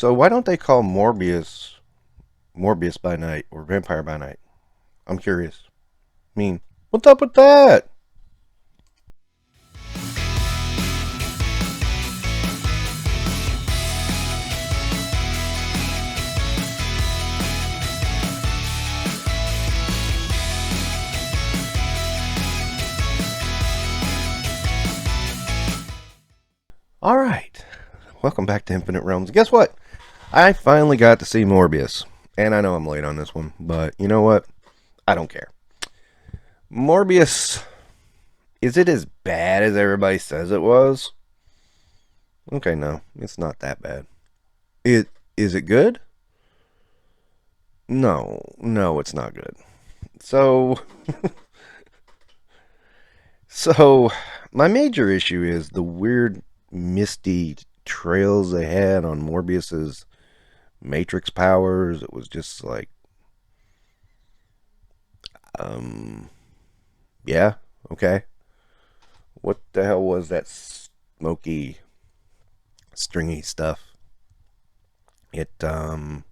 So why don't they call Morbius by night or Vampire by night? I'm curious. I mean, what's up with that? All right. Welcome back to Infinite Realms. Guess what? I finally got to see Morbius. And I know I'm late on this one, but you know what? I don't care. Morbius, is it as bad as everybody says it was? Okay, no, it's not that bad. It is it good? No, it's not good. So, so my major issue is the weird misty trails they had on Morbius's Matrix powers. It was just like, um, yeah, okay. What the hell was that smoky, stringy stuff? It didn't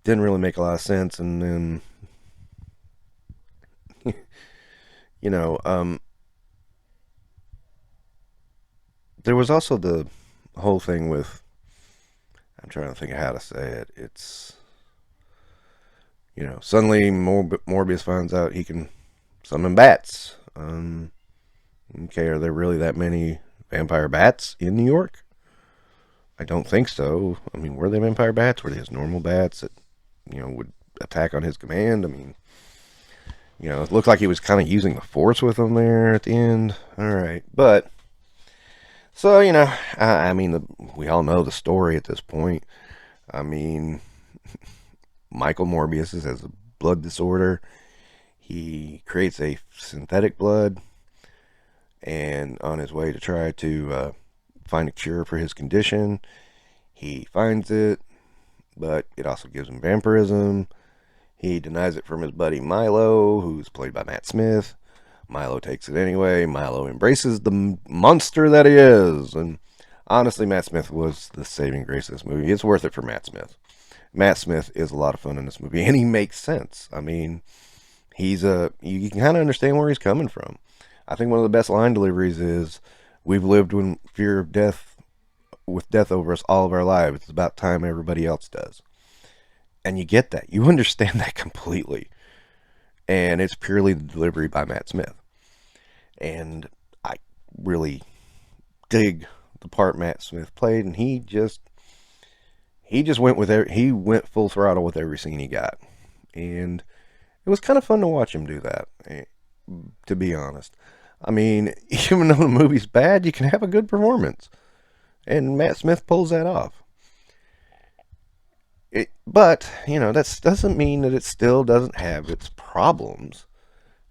really make a lot of sense, and then you know, there was also the whole thing with. I'm trying to think of how to say it. It's suddenly Morbius finds out he can summon bats. Okay, are there really that many vampire bats in New York? I don't think so. I mean, were they vampire bats? Were they just normal bats that would attack on his command? I mean, it looked like he was kind of using the force with them there at the end. All right, but so I mean, we all know the story at this point. I mean, Michael Morbius has a blood disorder. He creates a synthetic blood, and on his way to try to find a cure for his condition, he finds it, but it also gives him vampirism. He denies it from his buddy Milo, who's played by Matt Smith. Milo takes it anyway. Milo embraces the monster that he is. And honestly, Matt Smith was the saving grace of this movie. It's worth it for Matt Smith. Matt Smith is a lot of fun in this movie, and he makes sense. I mean, you can kind of understand where he's coming from. I think one of the best line deliveries is, "We've lived with fear of death, with death over us all of our lives. It's about time everybody else does." And you get that. You understand that completely. And it's purely the delivery by Matt Smith. And I really dig the part Matt Smith played, and he just went full throttle with every scene he got. And it was kind of fun to watch him do that, to be honest. I mean, even though the movie's bad, you can have a good performance. And Matt Smith pulls that off. But, that doesn't mean that it still doesn't have its problems.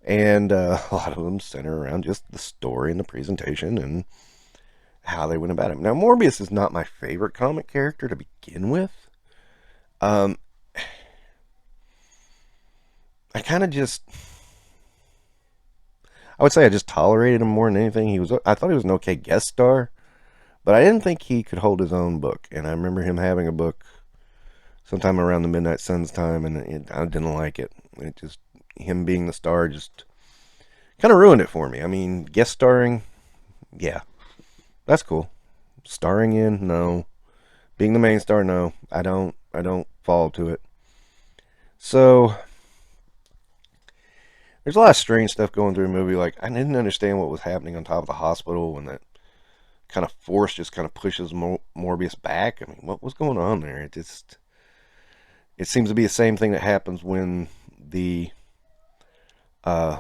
And a lot of them center around just the story and the presentation and how they went about it. Now, Morbius is not my favorite comic character to begin with. I kind of just... I would say I just tolerated him more than anything. I thought he was an okay guest star, but I didn't think he could hold his own book. And I remember him having a book sometime around the Midnight Suns time, and I didn't like it. Him being the star just kind of ruined it for me. I mean, guest starring, yeah, that's cool. Starring in, no. Being the main star, no. I don't fall to it. So there's a lot of strange stuff going through the movie. Like, I didn't understand what was happening on top of the hospital when that kind of force just kind of pushes Morbius back. I mean, what was going on there? It seems to be the same thing that happens when the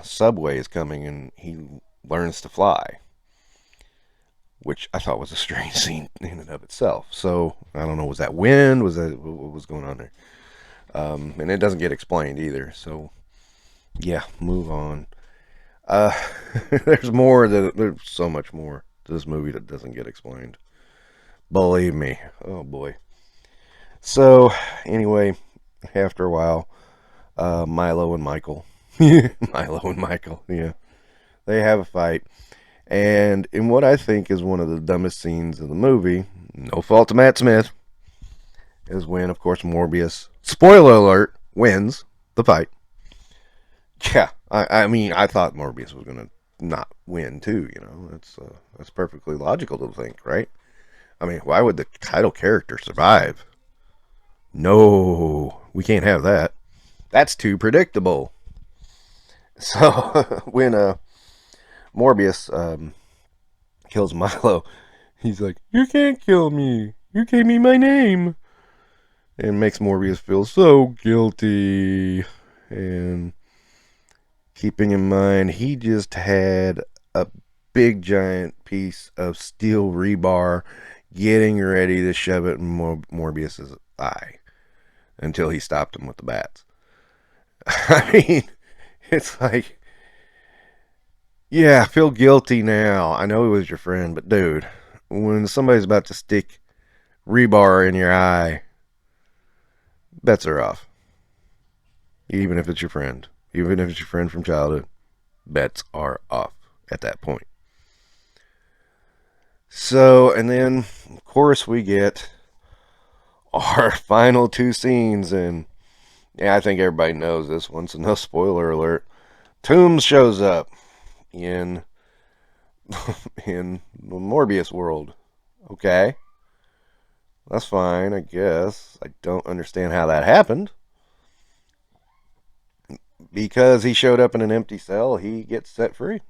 subway is coming and he learns to fly, which I thought was a strange scene in and of itself. So I don't know, was that wind? Was that what was going on there? And it doesn't get explained either. So yeah, move on. There's so much more to this movie that doesn't get explained. Believe me. Oh boy. So, anyway, after a while, Milo and Michael, yeah, they have a fight, And in what I think is one of the dumbest scenes of the movie, no fault to Matt Smith, is when, of course, Morbius, spoiler alert, wins the fight. Yeah, I mean, I thought Morbius was going to not win too, you know. That's perfectly logical to think, right? I mean, why would the title character survive? No, we can't have that. That's too predictable. So when Morbius kills Milo, he's like, "You can't kill me. You gave me my name," and makes Morbius feel so guilty. And keeping in mind, he just had a big giant piece of steel rebar getting ready to shove it in Morbius's eye until he stopped him with the bats. I mean, it's like, yeah, feel guilty now. I know he was your friend, but dude, when somebody's about to stick rebar in your eye, bets are off. Even if it's your friend. Even if it's your friend from childhood, bets are off at that point. So, and then, of course, we get our final two scenes, and yeah, I think everybody knows this one, so no spoiler alert. Toombs shows up in in the Morbius world. Okay, that's fine, I guess. I don't understand how that happened. Because he showed up in an empty cell, he gets set free.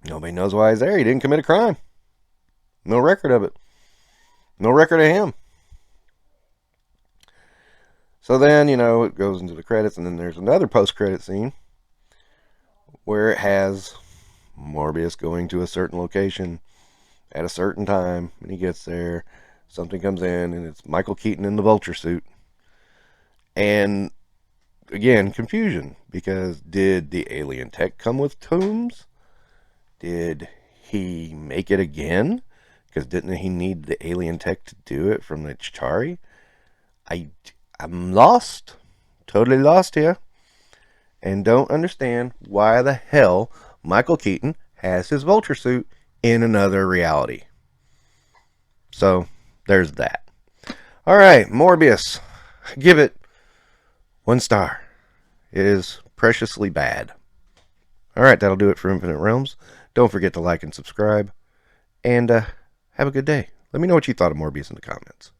Nobody knows why he's there. He didn't commit a crime. No record of it. No record of him. So then, you know, it goes into the credits, and then there's another post-credit scene where it has Morbius going to a certain location at a certain time. When he gets there, something comes in, and it's Michael Keaton in the vulture suit. And again, confusion, because did the alien tech come with Toombs? Did he make it again? Because didn't he need the alien tech to do it from the Chitauri? I'm lost. Totally lost here. And don't understand why the hell Michael Keaton has his vulture suit in another reality. So, there's that. Alright, Morbius. Give it 1 star. It is preciously bad. Alright, that'll do it for Infinite Realms. Don't forget to like and subscribe. And have a good day. Let me know what you thought of Morbius in the comments.